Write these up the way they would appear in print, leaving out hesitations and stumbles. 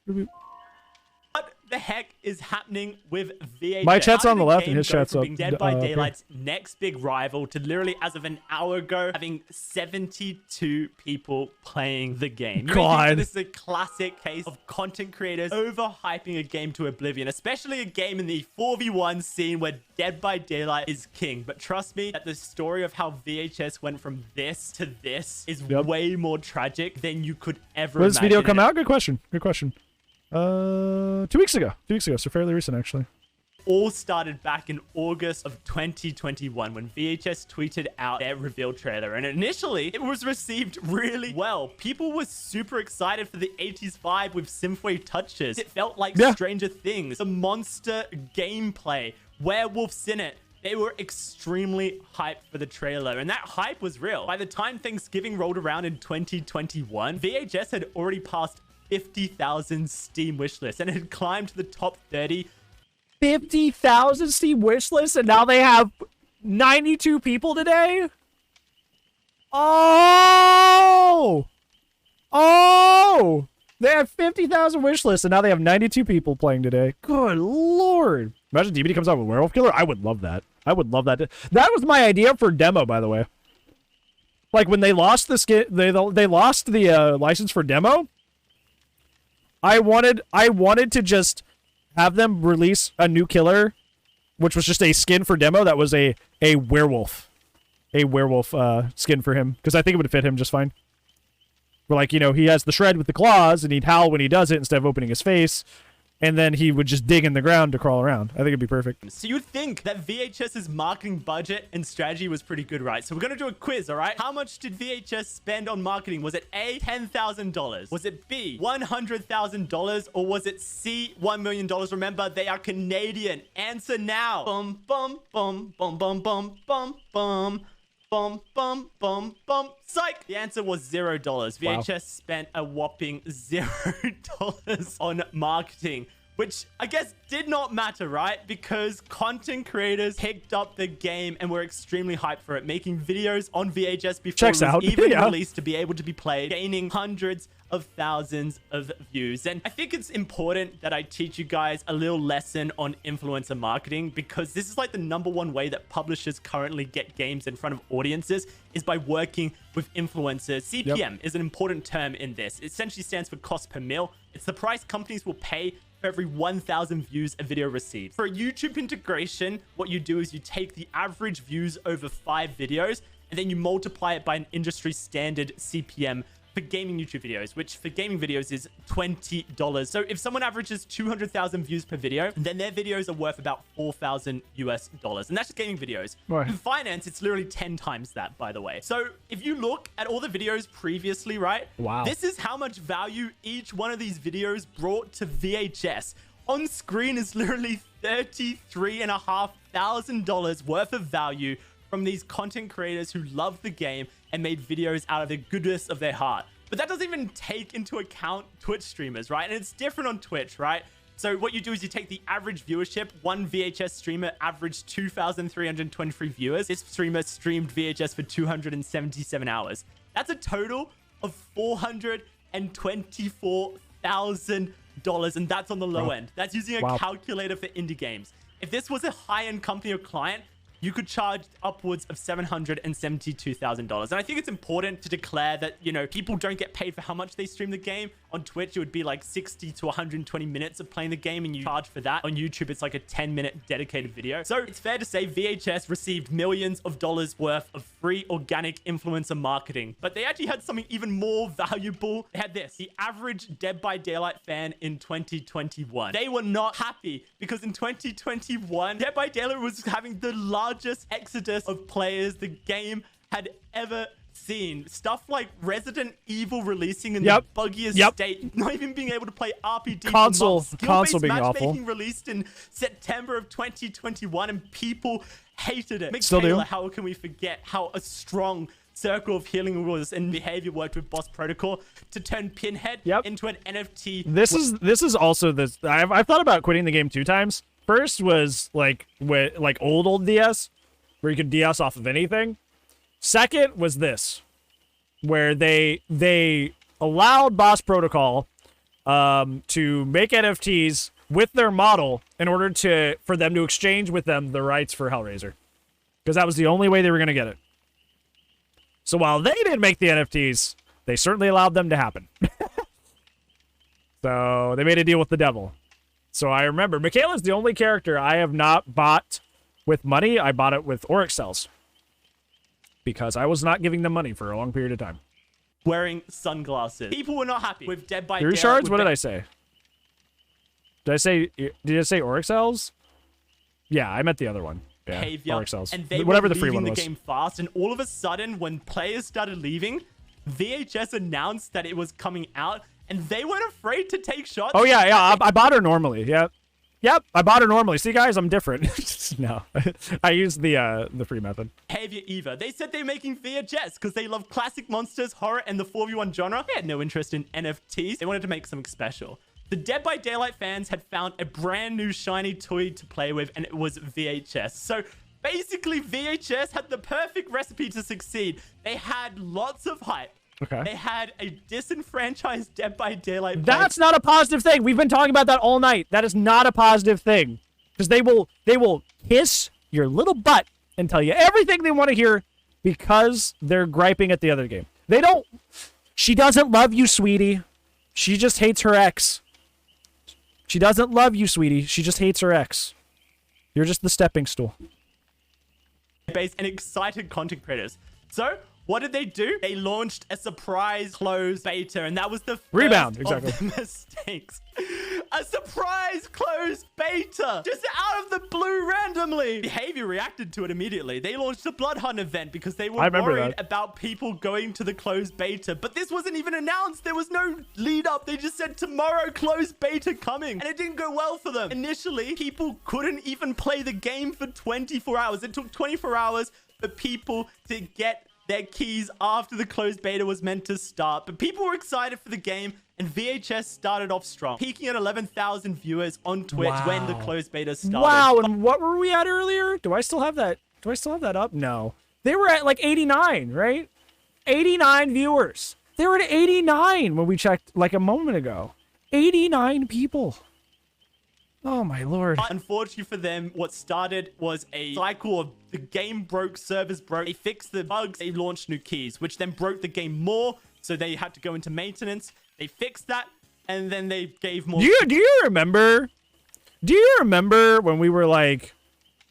What the heck is happening with VHS? My chat's How on did the left and game his go chat's from up. being Dead by Daylight's next big rival to literally, as of an hour ago, having 72 people playing the game. You may think that this is a classic case of content creators overhyping a game to oblivion, especially a game in the 4v1 scene where Dead by Daylight is king. But trust me that the story of how VHS went from this to this is way more tragic than you could ever imagine. When did this video come out? Good question. Good question. 2 weeks ago. 2 weeks ago, so fairly recent, actually. All started back in August of 2021 when VHS tweeted out their reveal trailer. And initially, it was received really well. People were super excited for the 80s vibe with synthwave touches. It felt like Stranger Things, the monster gameplay, werewolves in it. They were extremely hyped for the trailer, and that hype was real. By the time Thanksgiving rolled around in 2021, VHS had already passed 50,000 Steam wishlists, and it had climbed to the top 30. 50,000 Steam wishlists, and now they have 92 people today? Oh! Oh! They had 50,000 wishlists, and now they have 92 people playing today. Good lord. Imagine DBD comes out with Werewolf Killer. I would love that. I would love that. That was my idea for demo, by the way. Like, when they lost the skin, they lost the license for demo, I wanted to just have them release a new killer, which was just a skin for demo that was a werewolf. A werewolf skin for him, because I think it would fit him just fine. Where, like, you know, he has the shred with the claws, and he'd howl when he does it instead of opening his face, and then he would just dig in the ground to crawl around. I think it'd be perfect. So you'd think that VHS's marketing budget and strategy was pretty good, right? So we're going to do a quiz, all right? How much did VHS spend on marketing? Was it A, $10,000? Was it B, $100,000? Or was it C, $1 million? Remember, they are Canadian. Answer now. Bum, bum, bum, bum, bum, bum, bum, bum. Bum, bum, bum, bum. Psych! The answer was $0. VHS spent a whopping $0 on marketing, which I guess did not matter, right? Because content creators picked up the game and were extremely hyped for it, making videos on VHS before it was even released to be able to be played, gaining hundreds of thousands of views. And I think it's important that I teach you guys a little lesson on influencer marketing, because this is like the #1 way that publishers currently get games in front of audiences is by working with influencers. CPM is an important term in this. It essentially stands for cost per mil. It's the price companies will pay for every 1,000 views a video receives. For a YouTube integration, what you do is you take the average views over 5 videos, and then you multiply it by an industry standard CPM for gaming YouTube videos, which for gaming videos is $20. So if someone averages 200,000 views per video, then their videos are worth about $4,000 US. And that's just gaming videos. Right. In finance, it's literally 10 times that, by the way. So if you look at all the videos previously, right? Wow. This is how much value each one of these videos brought to VHS. On screen is literally $33,500 worth of value from these content creators who love the game and made videos out of the goodness of their heart. But that doesn't even take into account Twitch streamers, right? And it's different on Twitch, right? So what you do is you take the average viewership. One VHS streamer averaged 2,323 viewers. This streamer streamed VHS for 277 hours. That's a total of $424,000, and that's on the low end. That's using a calculator for indie games. If this was a high-end company or client, you could charge upwards of $772,000. And I think it's important to declare that, you know, people don't get paid for how much they stream the game. On Twitch, it would be like 60 to 120 minutes of playing the game, and you charge for that. On YouTube, it's like a 10-minute dedicated video. So it's fair to say VHS received millions of dollars worth of free organic influencer marketing. But they actually had something even more valuable. They had this: the average Dead by Daylight fan in 2021. They were not happy because in 2021, Dead by Daylight was having the largest exodus of players the game had ever seen. Stuff like Resident Evil releasing in the buggiest state, not even being able to play RPG console being matchmaking awful. Released in September of 2021, and people hated it. Still do. How can we forget how a strong circle of healing rules and behavior worked with Boss Protocol to turn Pinhead into an NFT? This is also this. I've thought about quitting the game 2 times. First was like old DS, where you could DS off of anything. Second was this, where they allowed Boss Protocol to make NFTs with their model in order for them to exchange with them the rights for Hellraiser. Because that was the only way they were going to get it. So while they didn't make the NFTs, they certainly allowed them to happen. So they made a deal with the devil. So I remember, Michaela's the only character I have not bought with money. I bought it with Oryx cells. Because I was not giving them money for a long period of time. Wearing sunglasses. People were not happy with Dead by Fury Daylight. shards? What did I say? Did I say Oryx cells? Yeah, I meant the other one. Yeah, behavior, Oryx cells. and they whatever were the free leaving one the was. game fast, and all of a sudden, when players started leaving, VHS announced that it was coming out, and they weren't afraid to take shots. Oh, yeah, I bought her normally, yeah. Yep, I bought her normally. See, guys, I'm different. No, I used the free method. Behavior Eva. They said they're making VHS because they love classic monsters, horror, and the 4v1 genre. They had no interest in NFTs. They wanted to make something special. The Dead by Daylight fans had found a brand new shiny toy to play with, and it was VHS. So basically, VHS had the perfect recipe to succeed. They had lots of hype. Okay. They had a disenfranchised Dead by Daylight. That's not a positive thing. We've been talking about that all night. That is not a positive thing. Because they will kiss your little butt and tell you everything they want to hear because they're griping at the other game. They don't. She doesn't love you, sweetie. She just hates her ex. She doesn't love you, sweetie. She just hates her ex. You're just the stepping stool. Base and excited content creators. So what did they do? They launched a surprise closed beta, and that was the first Rebound, of exactly. the mistakes. A surprise closed beta, just out of the blue randomly. Behavior reacted to it immediately. They launched a Blood Hunt event because they were worried about people going to the closed beta. But this wasn't even announced. There was no lead up. They just said tomorrow closed beta coming, and it didn't go well for them. Initially, people couldn't even play the game for 24 hours. It took 24 hours for people to get their keys after the closed beta was meant to start. But people were excited for the game, and VHS started off strong, peaking at 11,000 viewers on Twitch when the closed beta started. Wow, and what were we at earlier? Do I still have that? Do I still have that up? No. They were at like 89, right? 89 viewers. They were at 89 when we checked like a moment ago. 89 people. Oh, my Lord. Unfortunately for them, what started was a cycle of the game broke, servers broke. They fixed the bugs. They launched new keys, which then broke the game more. So they had to go into maintenance. They fixed that, and then they gave more. Do you remember? Do you remember when we were like,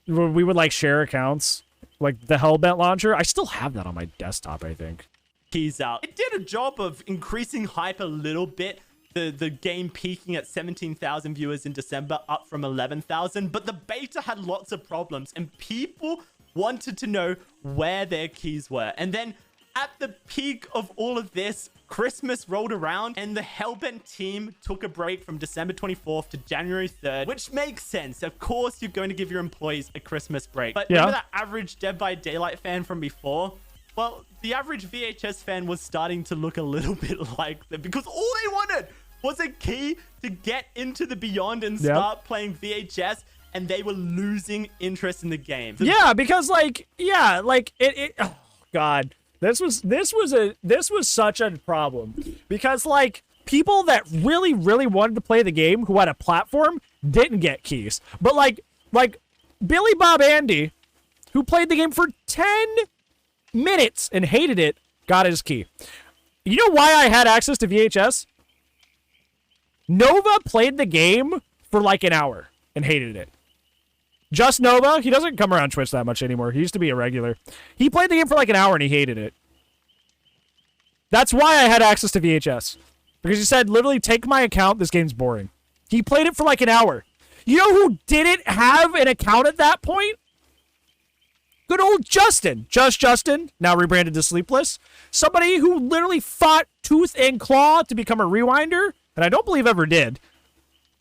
when we would like share accounts, like the Hellbent launcher? I still have that on my desktop, I think. Keys out. It did a job of increasing hype a little bit. The game peaking at 17,000 viewers in December, up from 11,000. But the beta had lots of problems, and people wanted to know where their keys were. And then at the peak of all of this, Christmas rolled around, and the Hellbent team took a break from December 24th to January 3rd, which makes sense. Of course, you're going to give your employees a Christmas break. But remember that average Dead by Daylight fan from before? Well, the average VHS fan was starting to look a little bit like them, because all they wanted was a key to get into the Beyond and start playing VHS, and they were losing interest in the game. Yeah, because like, oh God, this was such a problem, because like people that really wanted to play the game who had a platform didn't get keys, but like Billy Bob Andy, who played the game for 10 minutes and hated it, got his key. You know why I had access to VHS? Nova played the game for like an hour and hated it. Just Nova. He doesn't come around Twitch that much anymore. He used to be a regular. He played the game for like an hour and he hated it. That's why I had access to VHS. Because he said, literally, take my account. This game's boring. He played it for like an hour. You know who didn't have an account at that point? Good old Justin. Just Justin, now rebranded to Sleepless. Somebody who literally fought tooth and claw to become a rewinder, and I don't believe ever did.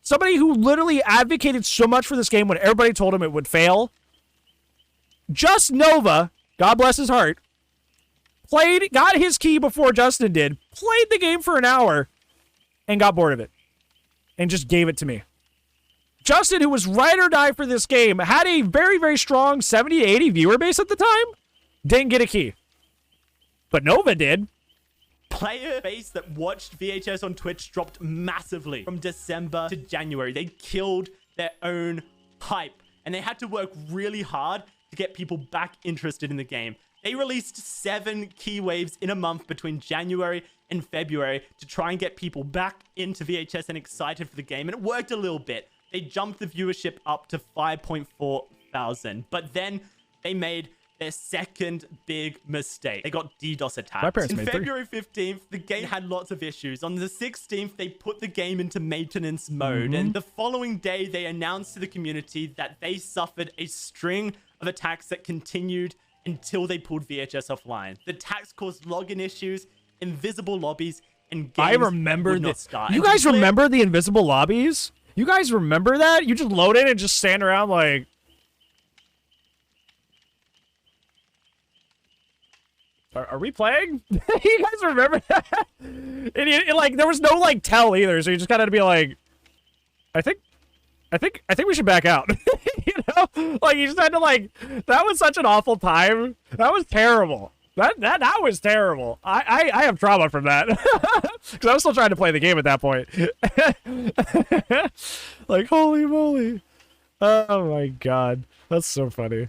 Somebody who literally advocated so much for this game when everybody told him it would fail. Just Nova, God bless his heart, got his key before Justin did, played the game for an hour, and got bored of it. And just gave it to me. Justin, who was ride or die for this game, had a very strong 70 to 80 viewer base at the time, didn't get a key. But Nova did. player base that watched VHS on Twitch dropped massively from December to January. They killed their own hype, and they had to work really hard to get people back interested in the game. They released 7 key waves in a month between January and February to try and get people back into VHS and excited for the game, and it worked a little bit. They jumped the viewership up to 5.4 thousand, but then they made their second big mistake. They got DDoS attacked. In February 15th, the game had lots of issues. On the 16th, they put the game into maintenance mode, and the following day, they announced to the community that they suffered a string of attacks that continued until they pulled VHS offline. The attacks caused login issues, invisible lobbies, and games would not start. You guys remember the invisible lobbies? You guys remember that? You just load in and just stand around like... Are we playing? You guys remember that? And like, there was no like tell either, so you just gotta be like, I think we should back out. You know, like you just had to like. That was such an awful time. That was terrible. That was terrible. I have trauma from that because I was still trying to play the game at that point. Like holy moly! Oh my god, that's so funny.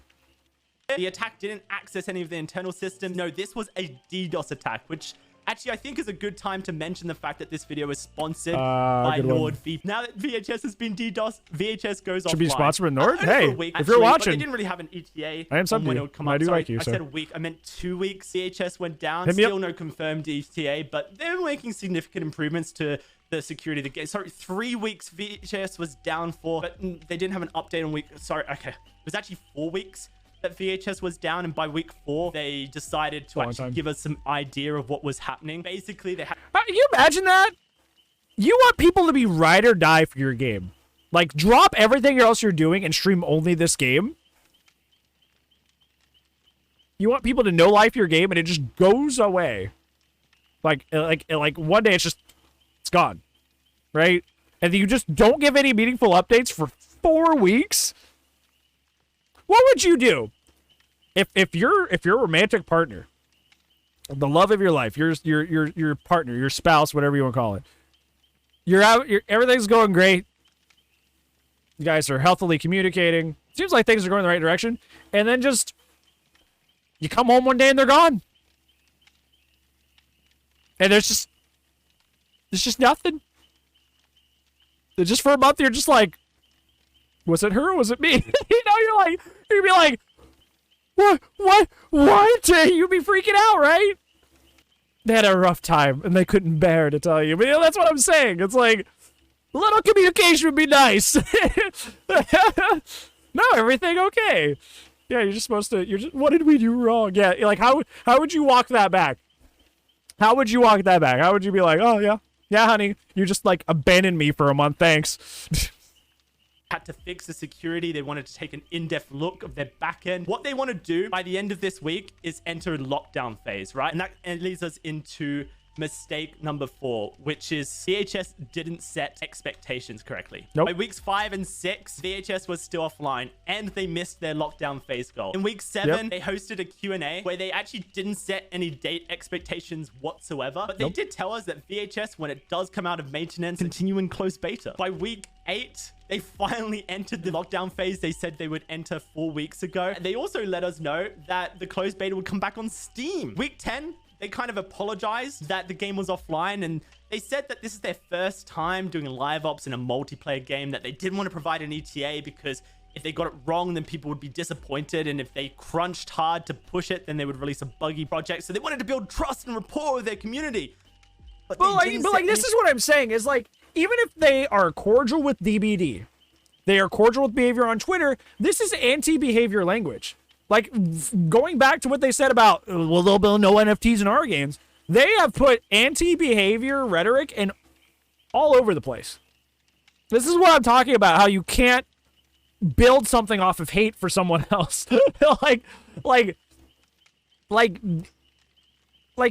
The attack didn't access any of the internal systems. No, this was a DDoS attack, which actually I think is a good time to mention the fact that this video is sponsored by NordVPN. Now that VHS has been DDoS, VHS goes offline. Should be sponsored with Nord? Hey, week, if you're watching. They didn't really have an ETA I am something. when it would come up. I do like you, I said a week. I meant 2 weeks. VHS went down. Still no confirmed ETA, but they're making significant improvements to the security of the game. Sorry, 3 weeks VHS was down for, but they didn't have an update on week. Sorry, okay. It was actually 4 weeks that VHS was down, and by week 4 they decided to actually give us some idea of what was happening. Basically, they had... Can you imagine that? You want people to be ride or die for your game. Like, drop everything else you're doing and stream only this game. You want people to no life your game and it just goes away. Like one day it's gone. Right? And you just don't give any meaningful updates for 4 weeks? What would you do if your romantic partner, the love of your life, your partner, your spouse, whatever you want to call it, everything's going great. You guys are healthily communicating. Seems like things are going the right direction, and then just you come home one day and they're gone, and there's just nothing. Just for a month, you're just like, was it her or was it me? You know, you'd be like, what? You'd be freaking out, right? They had a rough time and they couldn't bear to tell you. But you know, that's what I'm saying. It's like, a little communication would be nice. No, everything okay. Yeah, you're just supposed to, what did we do wrong? Yeah, like, how would you walk that back? How would you walk that back? How would you be like, oh, yeah, honey, you just, like, abandoned me for a month, thanks. Had to fix the security. They wanted to take an in-depth look of their backend. What they want to do by the end of this week is enter a lockdown phase, right? And that leads us into mistake number 4, which is VHS didn't set expectations correctly. By weeks 5 and 6, VHS was still offline and they missed their lockdown phase goal. In week 7, they hosted a Q&A where they actually didn't set any date expectations whatsoever, but they did tell us that VHS, when it does come out of maintenance, continue in closed beta. By week 8, they finally entered the lockdown phase they said they would enter 4 weeks ago. And they also let us know that the closed beta would come back on Steam. Week 10, they kind of apologized that the game was offline, and they said that this is their first time doing live ops in a multiplayer game, that they didn't want to provide an ETA because if they got it wrong, then people would be disappointed, and if they crunched hard to push it, then they would release a buggy project. So they wanted to build trust and rapport with their community. But this is what I'm saying is, like, even if they are cordial with DBD, they are cordial with behavior on Twitter, this is anti-behavior language. Like, going back to what they said about, well, there'll be no NFTs in our games, they have put anti-behavior rhetoric in all over the place. This is what I'm talking about, how you can't build something off of hate for someone else. like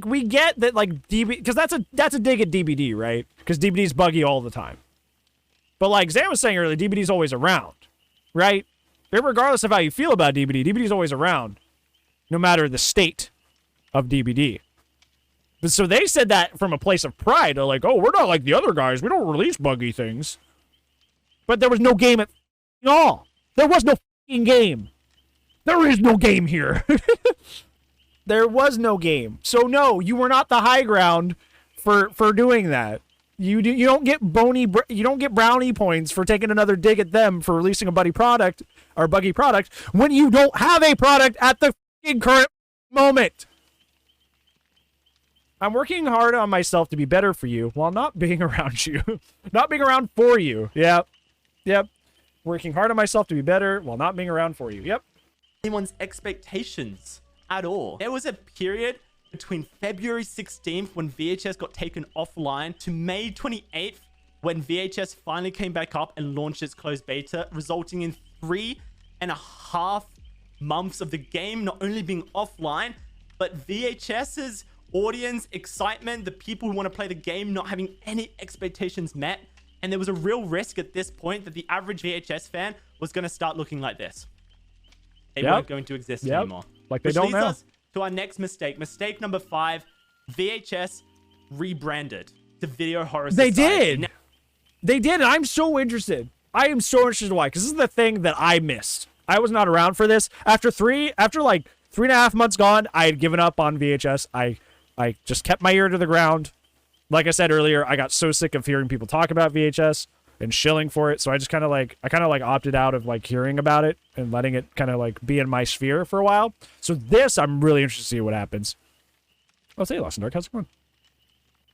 we get that, like, DB, because that's a dig at DBD, right? Because DBD's buggy all the time. But like Zan was saying earlier, DBD's always around, right? Regardless of how you feel about DBD, DBD's always around, no matter the state of DBD. So they said that from a place of pride. They're like, oh, we're not like the other guys. We don't release buggy things. But there was no game at all. There was no fucking game. There is no game here. There was no game. So no, you were not the high ground for doing that. You don't get brownie points for taking another dig at them for releasing a buggy product when you don't have a product at the fucking current moment. I'm working hard on myself to be better for you while not being around you. Not being around for you. Yep. Working hard on myself to be better while not being around for you. Yep. Anyone's expectations at all. There was a period between February 16th when VHS got taken offline to May 28th when VHS finally came back up and launched its closed beta, resulting in 3.5 months of the game not only being offline, but VHS's audience excitement, the people who want to play the game not having any expectations met. And there was a real risk at this point that the average VHS fan was going to start looking like this. They weren't going to exist anymore. Like they don't know. Us to our next mistake. Mistake number 5. VHS rebranded to Video Horror Society. They did. They did, and I'm so interested. I am so interested why, because this is the thing that I missed. I was not around for this. After like 3.5 months gone, I had given up on VHS. I just kept my ear to the ground. Like I said earlier, I got so sick of hearing people talk about VHS and shilling for it, so I just kind of like opted out of like hearing about it and letting it kind of like be in my sphere for a while. So this, I'm really interested to see what happens. I'll say Lost in Dark, how's it going?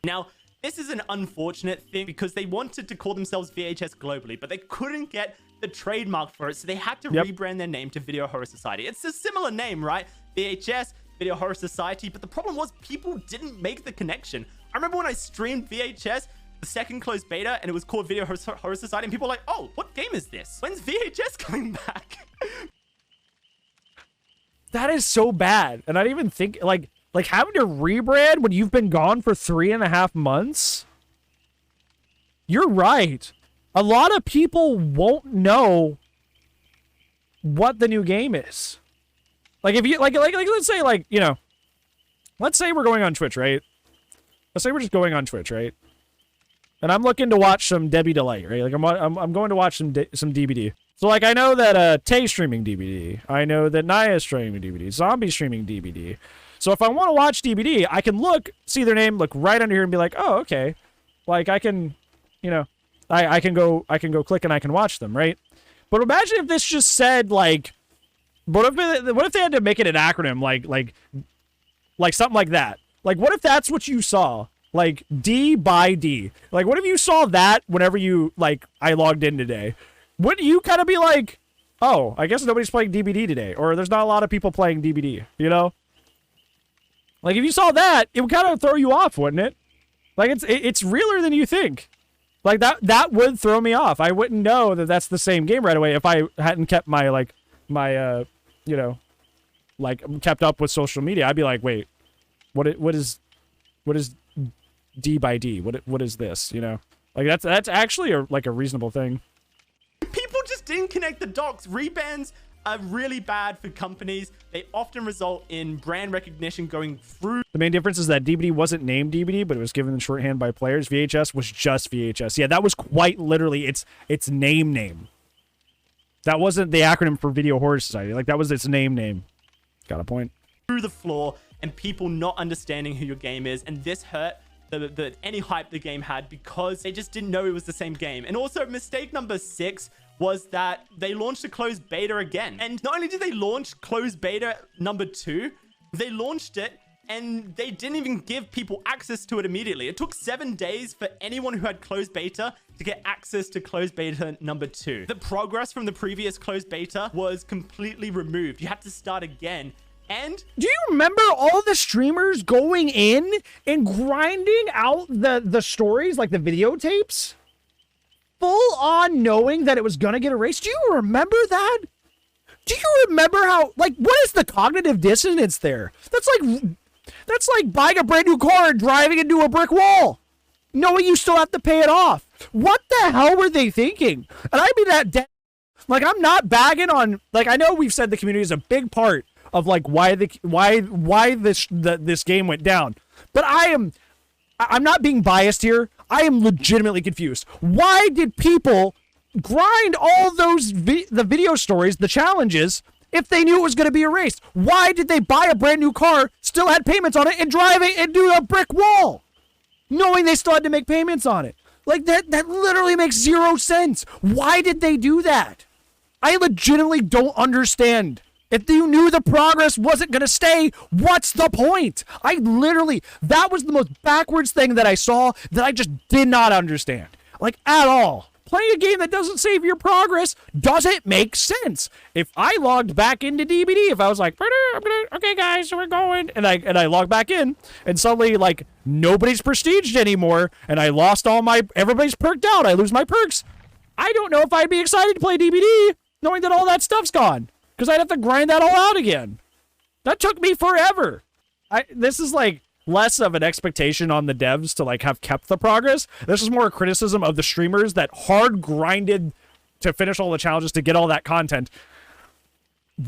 Now, this is an unfortunate thing because they wanted to call themselves VHS globally, but they couldn't get the trademark for it, so they had to rebrand their name to Video Horror Society. It's a similar name, right? VHS, Video Horror Society, but the problem was people didn't make the connection. I remember when I streamed VHS, the second closed beta, and it was called Video Horror Society, and people were like, oh, what game is this? When's VHS coming back? That is so bad. And I didn't even think, like having to rebrand when you've been gone for 3.5 months? You're right. A lot of people won't know what the new game is. Like, if you, like let's say, like, you know, let's say we're going on Twitch, right? Let's say we're just going on Twitch, right? And I'm looking to watch some Debbie Delight, right? Like, I'm going to watch some DBD. So, like, I know that Tay's streaming DBD. I know that Naya's streaming DBD. Zombie's streaming DBD. So if I want to watch DBD, I can see their name, look right under here and be like, oh, okay. Like, I can, you know, I can go click and I can watch them, right? But imagine if this just said, like, what if they had to make it an acronym, like something like that? Like, what if that's what you saw? Like, D by D. Like, what if you saw that whenever you, like, I logged in today? Wouldn't you kind of be like, oh, I guess nobody's playing DBD today, or there's not a lot of people playing DBD, you know? Like, if you saw that, it would kind of throw you off, wouldn't it? Like, it's realer than you think. Like, that would throw me off. I wouldn't know that that's the same game right away if I hadn't kept my, you know, like, kept up with social media. I'd be like, wait, what is D by D? What is this, you know? Like, that's actually a reasonable thing. People just didn't connect the dots. Rebans are really bad for companies. They often result in brand recognition going through. The main difference is that DBD wasn't named DBD, but it was given in shorthand by players. VHS was just VHS. Yeah, that was quite literally its name. That wasn't the acronym for Video Horror Society. Like, that was its name. Got a point. Through the floor and people not understanding who your game is, and this hurt any hype the game had because they just didn't know it was the same game. And also, mistake number 6 was that they launched a closed beta again. And not only did they launch closed beta number 2, they launched it and they didn't even give people access to it immediately. It took 7 days for anyone who had closed beta to get access to closed beta number 2. The progress from the previous closed beta was completely removed. You had to start again. And do you remember all the streamers going in and grinding out the stories, like the videotapes? Full on knowing that it was going to get erased? Do you remember that? Do you remember how, like, what is the cognitive dissonance there? That's like buying a brand new car and driving into a brick wall, knowing you still have to pay it off. What the hell were they thinking? And I mean that, like, I'm not bagging on, like, I know we've said the community is a big part of, like, why this game went down. But I'm not being biased here. I am legitimately confused. Why did people grind all those the video stories, the challenges, if they knew it was going to be erased? Why did they buy a brand new car, still had payments on it, and drive it into a brick wall, knowing they still had to make payments on it? Like, that literally makes zero sense. Why did they do that? I legitimately don't understand. If you knew the progress wasn't going to stay, what's the point? That was the most backwards thing that I saw that I just did not understand. Like, at all. Playing a game that doesn't save your progress doesn't make sense. If I logged back into DBD, if I was like, okay guys, so we're going, and I logged back in, and suddenly, like, nobody's prestiged anymore, and I lost everybody's perked out, I lose my perks, I don't know if I'd be excited to play DBD, knowing that all that stuff's gone. Because I'd have to grind that all out again. That took me forever. This is like less of an expectation on the devs to like have kept the progress. This is more a criticism of the streamers that hard grinded to finish all the challenges to get all that content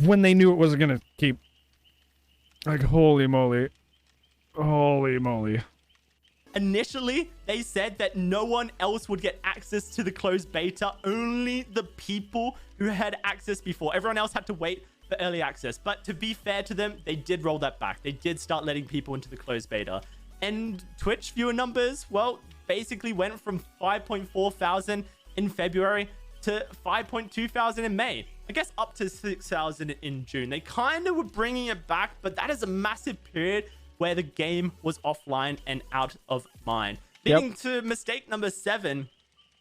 when they knew it wasn't going to keep. Like, holy moly. Holy moly. Initially, they said that no one else would get access to the closed beta, only the people who had access before. Everyone else had to wait for early access. But to be fair to them, they did roll that back. They did start letting people into the closed beta. And Twitch viewer numbers, well, basically went from 5.4 thousand in February to 5.2 thousand in May. I guess up to 6,000 in June. They kind of were bringing it back, but that is a massive period where the game was offline and out of mind. Leading to mistake number 7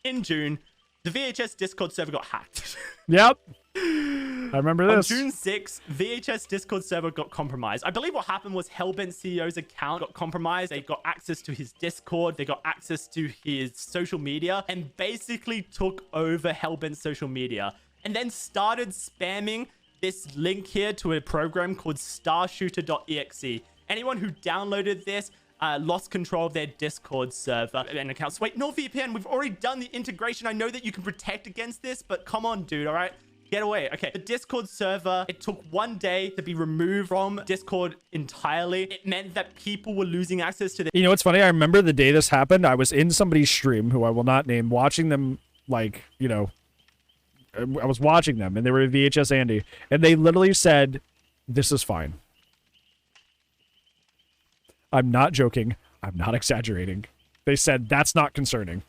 in June, the VHS Discord server got hacked. Yep. I remember this. On June 6th, VHS Discord server got compromised. I believe what happened was Hellbent CEO's account got compromised. They got access to his Discord. They got access to his social media and basically took over Hellbent's social media and then started spamming this link here to a program called starshooter.exe. Anyone who downloaded this lost control of their Discord server and accounts. Wait, NordVPN, we've already done the integration. I know that you can protect against this, but come on, dude, all right? Get away. Okay, the Discord server, it took 1 day to be removed from Discord entirely. It meant that people were losing access to the... You know what's funny? I remember the day this happened. I was in somebody's stream, who I will not name, watching them, like, you know... I was watching them, and they were VHS Andy, and they literally said, "This is fine." I'm not joking. I'm not exaggerating. They said, "That's not concerning."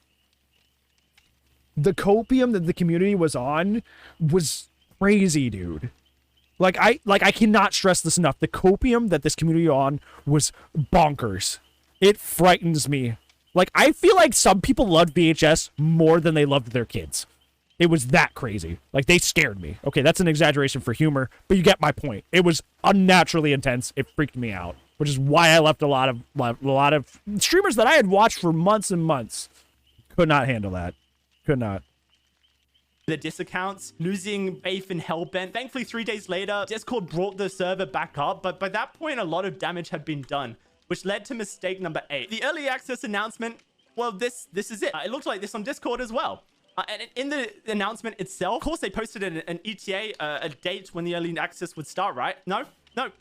The copium that the community was on was crazy, dude. Like I cannot stress this enough. The copium that this community on was bonkers. It frightens me. Like, I feel like some people loved VHS more than they loved their kids. It was that crazy. Like, they scared me. Okay, that's an exaggeration for humor, but you get my point. It was unnaturally intense. It freaked me out, which is why I left a lot of streamers that I had watched for months and months. Could not handle that. Could not. The Dis accounts, losing faith in Hellbent. Thankfully, 3 days later, Discord brought the server back up, but by that point, a lot of damage had been done, which led to mistake number 8. The early access announcement, well, this is it. It looked like this on Discord as well. And in the announcement itself, of course, they posted an ETA, a date when the early access would start, right? No,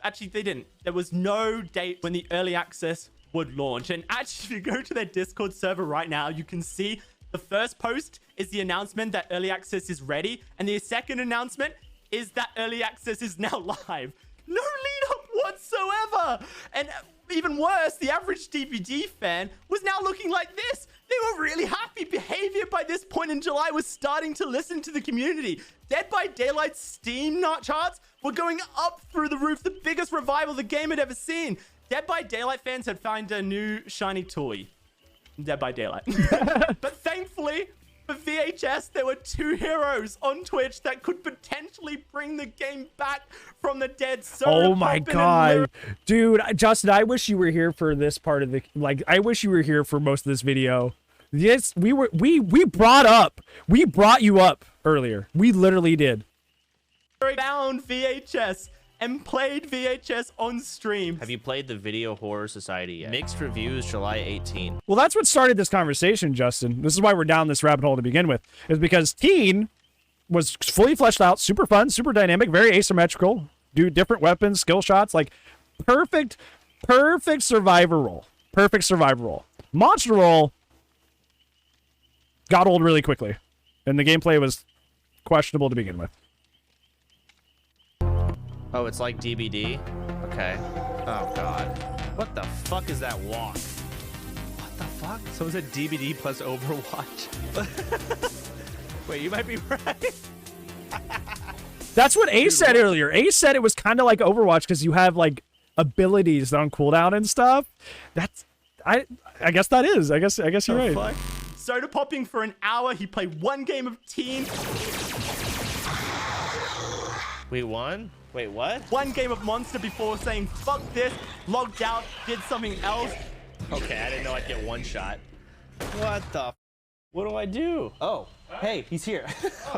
actually, they didn't. There was no date when the early access would launch. And actually, if you go to their Discord server right now, you can see the first post is the announcement that early access is ready. And the second announcement is that early access is now live. No lead up whatsoever. And even worse, the average DBD fan was now looking like this. They were really happy. Behavior by this point in July was starting to listen to the community. Dead by Daylight's Steam charts were going up through the roof, the biggest revival the game had ever seen. Dead by Daylight fans had found a new shiny toy. Dead by Daylight. But thankfully, for VHS, there were 2 heroes on Twitch that could potentially bring the game back from the dead. So oh my god, dude, Justin, I wish you were here for this part of the, like, I wish you were here for most of this video. Yes, we brought you up earlier. We literally did. Found VHS and played VHS on stream. Have you played the Video Horror Society yet? Mixed reviews July 18. Well, that's what started this conversation, Justin. This is why we're down this rabbit hole to begin with, is because Teen was fully fleshed out, super fun, super dynamic, very asymmetrical, do different weapons, skill shots, like perfect survivor role. perfect survival role. Monster role got old really quickly, and the gameplay was questionable to begin with. Oh, it's like DBD? Okay. Oh, God. What the fuck is that walk? What the fuck? So is it DBD plus Overwatch? Wait, you might be right. That's what Ace said earlier. Ace said it was kind of like Overwatch because you have, like, abilities on cooldown and stuff. That's... I guess that is. I guess you're right. Fuck? Soda popping for an hour. He played one game of Teen. We won? Wait, what? One game of Monster before saying, fuck this, logged out, did something else. Okay, I didn't know I'd get one shot. What the? What do I do? Oh, hey, he's here.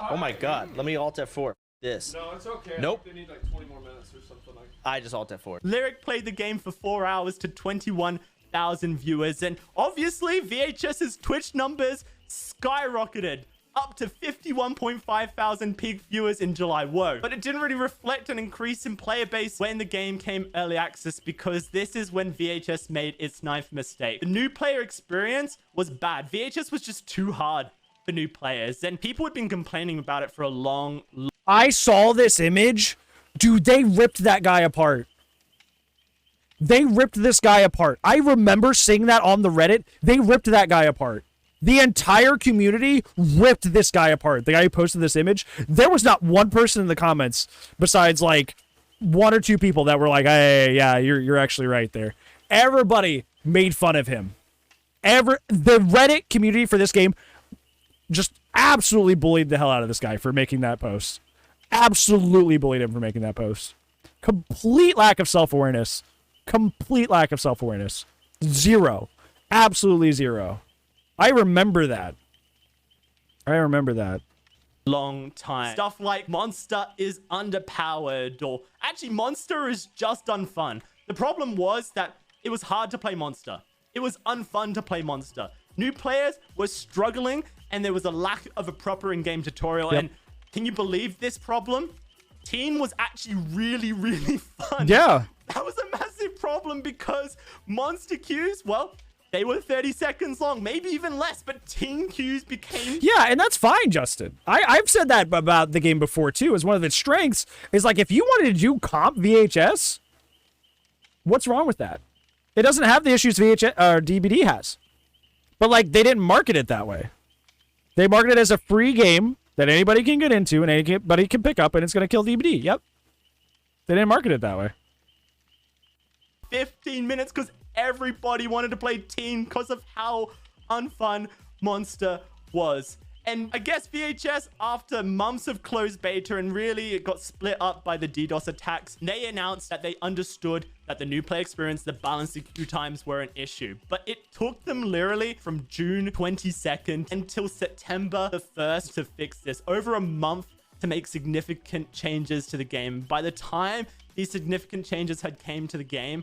Oh my God. Let me alt F4. This. No, it's okay. Nope. They need like 20 more minutes or something like that. I just alt F4. Lyric played the game for 4 hours to 21,000 viewers, and obviously VHS's Twitch numbers skyrocketed up to 51.5 thousand peak viewers in July. Whoa. But it didn't really reflect an increase in player base when the game came early access, because this is when VHS made its 9th mistake. The new player experience was bad. VHS was just too hard for new players, and people had been complaining about it for a long I saw this image. Dude, they ripped that guy apart. They ripped this guy apart. I remember seeing that on the Reddit. They ripped that guy apart. The entire community ripped this guy apart. The guy who posted this image. There was not one person in the comments besides like 1 or 2 people that were like, hey, yeah, you're actually right there. Everybody made fun of him. The Reddit community for this game just absolutely bullied the hell out of this guy for making that post. Absolutely bullied him for making that post. Complete lack of self-awareness. Complete lack of self-awareness. Zero. Absolutely zero. I remember that. long time. Stuff like Monster is underpowered, or actually Monster is just unfun. The problem was that it was hard to play Monster. It was unfun to play Monster. New players were struggling, and there was a lack of a proper in-game tutorial. Yep. And can you believe this problem? Teen was actually really, really fun. Yeah. That was a massive problem because Monster queues, well, they were 30 seconds long, maybe even less, but Teen queues became... Yeah, and that's fine, Justin. I've said that about the game before, too, as one of its strengths, is like, if you wanted to do comp VHS, what's wrong with that? It doesn't have the issues VHS or DBD has. But, like, they didn't market it that way. They marketed it as a free game that anybody can get into and anybody can pick up, and it's going to kill DBD. Yep. They didn't market it that way. 15 minutes because everybody wanted to play Teen because of how unfun Monster was. And I guess VHS, after months of closed beta and really it got split up by the DDoS attacks, they announced that they understood that the new play experience, the balanced queue times were an issue. But it took them literally from June 22nd until September the 1st to fix this. Over a month to make significant changes to the game. By the time these significant changes had came to the game,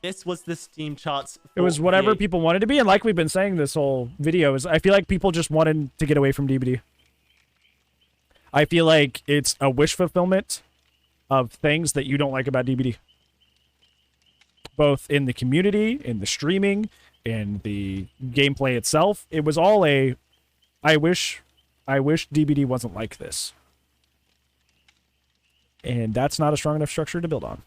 this was the Steam charts. It was whatever people wanted to be, and like we've been saying this whole video, is I feel like people just wanted to get away from DBD. I feel like it's a wish fulfillment of things that you don't like about DBD. Both in the community, in the streaming, in the gameplay itself. It was all a, I wish DBD wasn't like this. And that's not a strong enough structure to build on.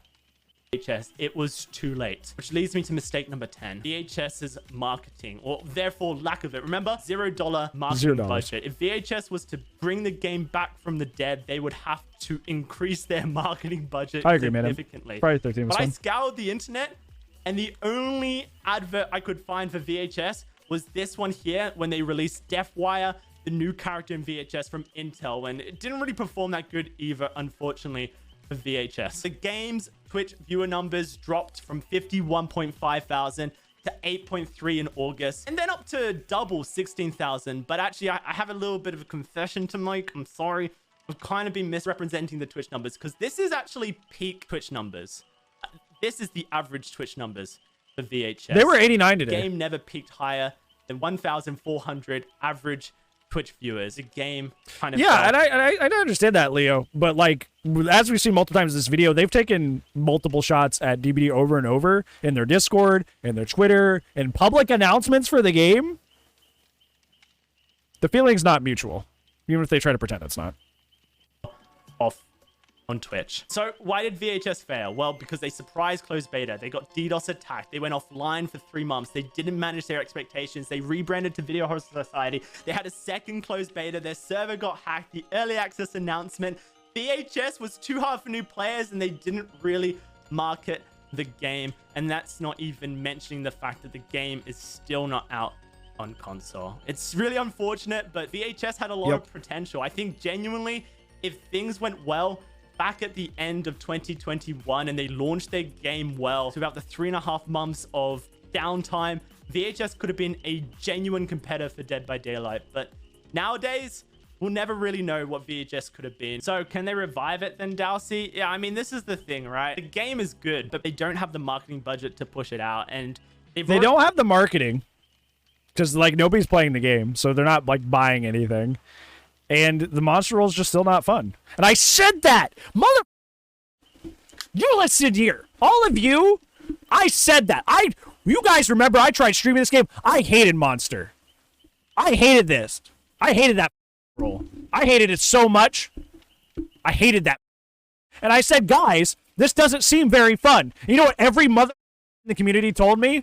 VHS, it was too late. Which leads me to mistake number 10. VHS's marketing, or therefore lack of it. Remember, $0 marketing budget. If VHS was to bring the game back from the dead, they would have to increase their marketing budget significantly. Probably 13 was But I fun. scoured the internet, and the only advert I could find for VHS was this one here when they released Deathwire, the new character in VHS from Intel, and it didn't really perform that good either, unfortunately, for VHS. The game's Twitch viewer numbers dropped from 51.5 thousand to 8.3 in August, and then up to double 16,000. But actually, I have a little bit of a confession to make. I'm sorry. I've kind of been misrepresenting the Twitch numbers because this is actually peak Twitch numbers. This is the average Twitch numbers for VHS. They were 89 today. The game never peaked higher than 1,400 average Twitch viewers. The game kind of Yeah, fell. and I understand that, Leo. But like, as we've seen multiple times in this video, they've taken multiple shots at DBD over and over in their Discord, in their Twitter, in public announcements for the game. The feeling's not mutual, even if they try to pretend it's not. Off on Twitch. So why did VHS fail? Well, because they surprise closed beta. They got DDoS attacked. They went offline for 3 months. They didn't manage their expectations. They rebranded to Video Horror Society. They had a second closed beta. Their server got hacked. The early access announcement. VHS was too hard for new players, and they didn't really market the game. And that's not even mentioning the fact that the game is still not out on console. It's really unfortunate, but VHS had a lot of potential. I think genuinely, if things went well back at the end of 2021 and they launched their game well, to about the 3.5 months of downtime, VHS could have been a genuine competitor for Dead by Daylight. But nowadays, we'll never really know what VHS could have been. So can they revive it then, Dowsey? Yeah, I mean, this is the thing, right? The game is good, but they don't have the marketing budget to push it out. And they don't have the marketing because like nobody's playing the game, so they're not like buying anything. And the monster roll is just still not fun. And I said that! You listen here. All of you, I said that. You guys remember I tried streaming this game? I hated Monster. I hated this. I hated that roll. I hated it so much. I hated that. And I said, guys, this doesn't seem very fun. You know what every mother in the community told me?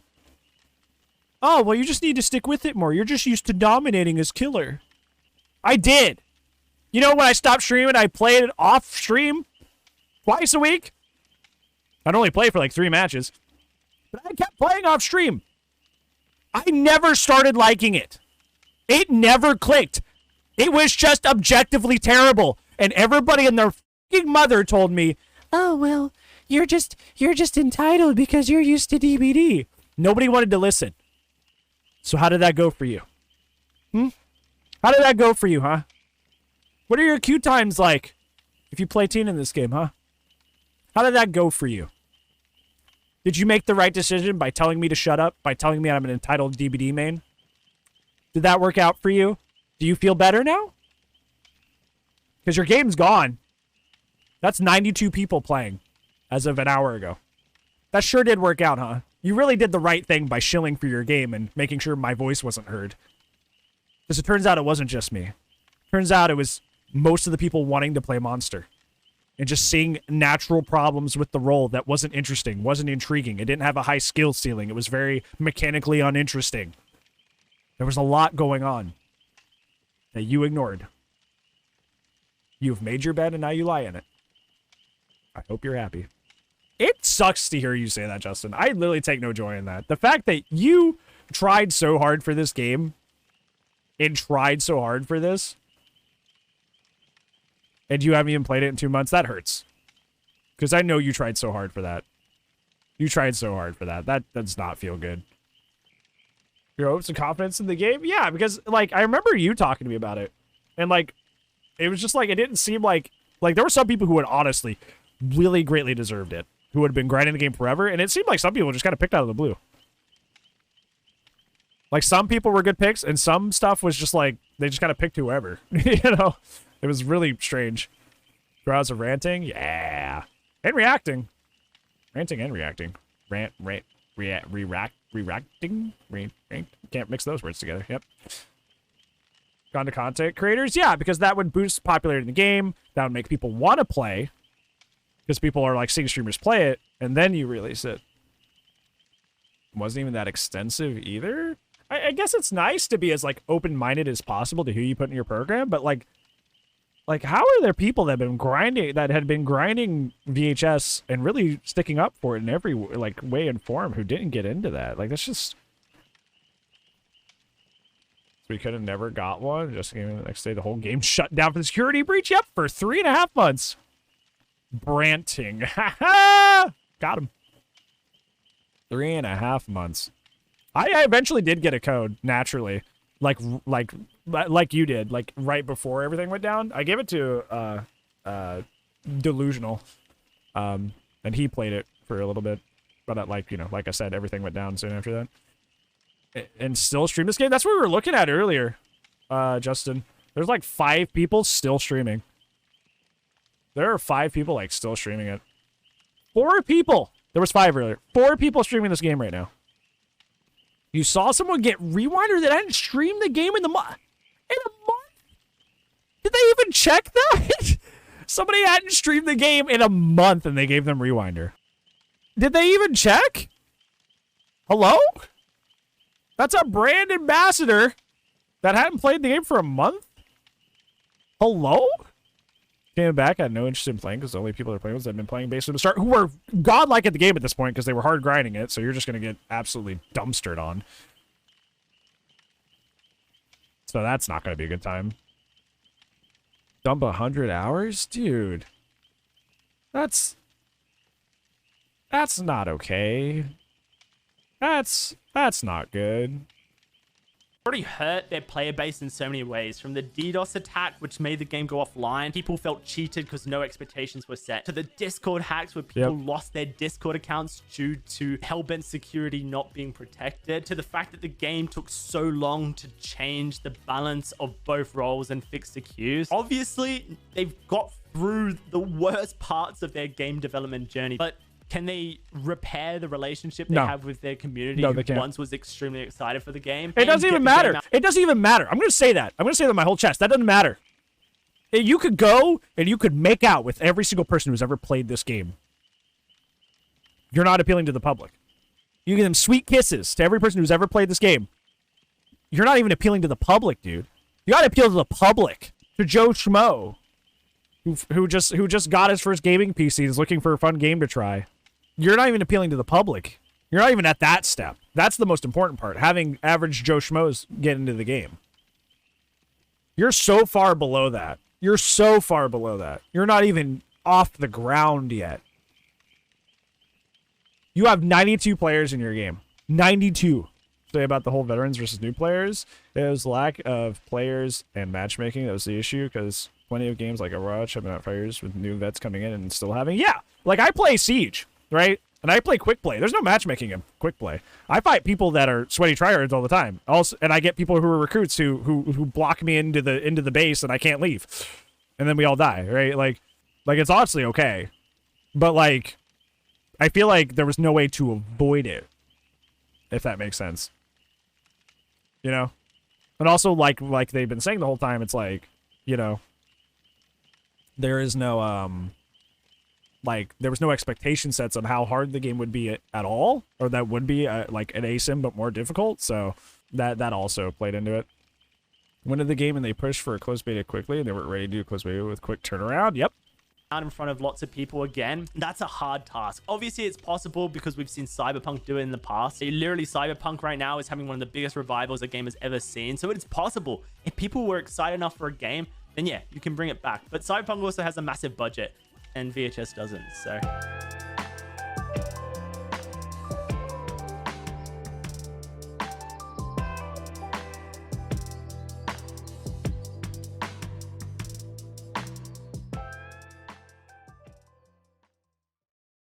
Oh, well, you just need to stick with it more. You're just used to dominating as killer. I did. You know, when I stopped streaming, I played it off stream twice a week. I'd only play for like 3 matches, but I kept playing off stream. I never started liking it. It never clicked. It was just objectively terrible. And everybody and their fucking mother told me, oh, well, you're just entitled because you're used to DBD. Nobody wanted to listen. So how did that go for you? How did that go for you, huh? What are your queue times like if you play teen in this game, huh? How did that go for you? Did you make the right decision by telling me to shut up? By telling me I'm an entitled DBD main? Did that work out for you? Do you feel better now? Because your game's gone. That's 92 people playing as of an hour ago. That sure did work out, huh? You really did the right thing by shilling for your game and making sure my voice wasn't heard. Because it turns out it wasn't just me. Turns out it was most of the people wanting to play Monster. And just seeing natural problems with the role that wasn't interesting, wasn't intriguing. It didn't have a high skill ceiling. It was very mechanically uninteresting. There was a lot going on that you ignored. You've made your bed and now you lie in it. I hope you're happy. It sucks to hear you say that, Justin. I literally take no joy in that. The fact that you tried so hard for this game and tried so hard for this and you haven't even played it in 2 months, that hurts. Because I know you tried so hard for that. You tried so hard for that. That does not feel good. Your hopes and confidence in the game? Yeah, because, like, I remember you talking to me about it. And, like, it was just, like, it didn't seem like there were some people who would honestly really greatly deserved it. Who would have been grinding the game forever. And it seemed like some people just kind of picked out of the blue. Like, some people were good picks, and some stuff was just, like, they just kind of picked whoever. You know? It was really strange. Crowds of ranting? Yeah. And reacting. Ranting and reacting. Reacting? Can't mix those words together. Yep. Gone to content creators? Yeah, because that would boost popularity in the game. That would make people want to play. Because people are, like, seeing streamers play it, and then you release it. Wasn't even that extensive either. I guess it's nice to be as, like, open-minded as possible to who you put in your program, but, like, how are there people that had been grinding VHS and really sticking up for it in every, like, way and form who didn't get into that? Like, that's just... We could have never got one. Just the next day, the whole game shut down for the security breach. Yep, for 3.5 months. Branting. Ha-ha! Got him. 3.5 months. I eventually did get a code, naturally. Like you did, like right before everything went down. I gave it to Delusional. And he played it for a little bit. But like I said, everything went down soon after that. And still stream this game. That's what we were looking at earlier. Justin. There's like 5 people still streaming. There are 5 people like still streaming it. 4 people. There was 5 earlier. 4 people streaming this game right now. You saw someone get Rewinder that hadn't streamed the game in a month. Did they even check that? Somebody hadn't streamed the game in a month and they gave them Rewinder. Did they even check? Hello? That's a brand ambassador that hadn't played the game for a month? Hello? Came back, I had no interest in playing because the only people that are playing was that have been playing basically from the start, who were godlike at the game at this point because they were hard grinding it, so you're just going to get absolutely dumpstered on. So that's not going to be a good time. Dump 100 hours? Dude. That's not okay. That's not good. Already hurt their player base in so many ways. From the DDoS attack, which made the game go offline, people felt cheated because no expectations were set, to the Discord hacks where people lost their Discord accounts due to Hellbent security not being protected, to the fact that the game took so long to change the balance of both roles and fix the queues. Obviously, they've got through the worst parts of their game development journey, but can they repair the relationship they have with their community who once was extremely excited for the game? It doesn't even matter. It doesn't even matter. I'm going to say that. I'm going to say that with my whole chest. That doesn't matter. You could go and you could make out with every single person who's ever played this game. You're not appealing to the public. You give them sweet kisses to every person who's ever played this game. You're not even appealing to the public, dude. You got to appeal to the public. To Joe Schmo, who just got his first gaming PC and is looking for a fun game to try. You're not even appealing to the public. You're not even at that step. That's the most important part. Having average Joe Schmoes get into the game. You're so far below that. You're so far below that. You're not even off the ground yet. You have 92 players in your game. 92. Say about the whole veterans versus new players. It was lack of players and matchmaking. That was the issue because plenty of games like Overwatch have been out fires with new vets coming in and still having. Yeah. Like I play Siege. Right? And I play quick play. There's no matchmaking in quick play. I fight people that are sweaty tryhards all the time. Also, and I get people who are recruits who block me into the base and I can't leave. And then we all die, right? Like it's honestly okay. But like I feel like there was no way to avoid it. If that makes sense. You know? And also like they've been saying the whole time, it's like, you know, there is no like there was no expectation sets on how hard the game would be at all, or that would be like an ASIM but more difficult. So that also played into it. Went into the game and they pushed for a closed beta quickly, and they weren't ready to do a closed beta with quick turnaround. Yep. Out in front of lots of people again, that's a hard task. Obviously, it's possible because we've seen Cyberpunk do it in the past. Literally, Cyberpunk right now is having one of the biggest revivals a game has ever seen. So it's possible. If people were excited enough for a game, then yeah, you can bring it back. But Cyberpunk also has a massive budget, and VHS doesn't, so...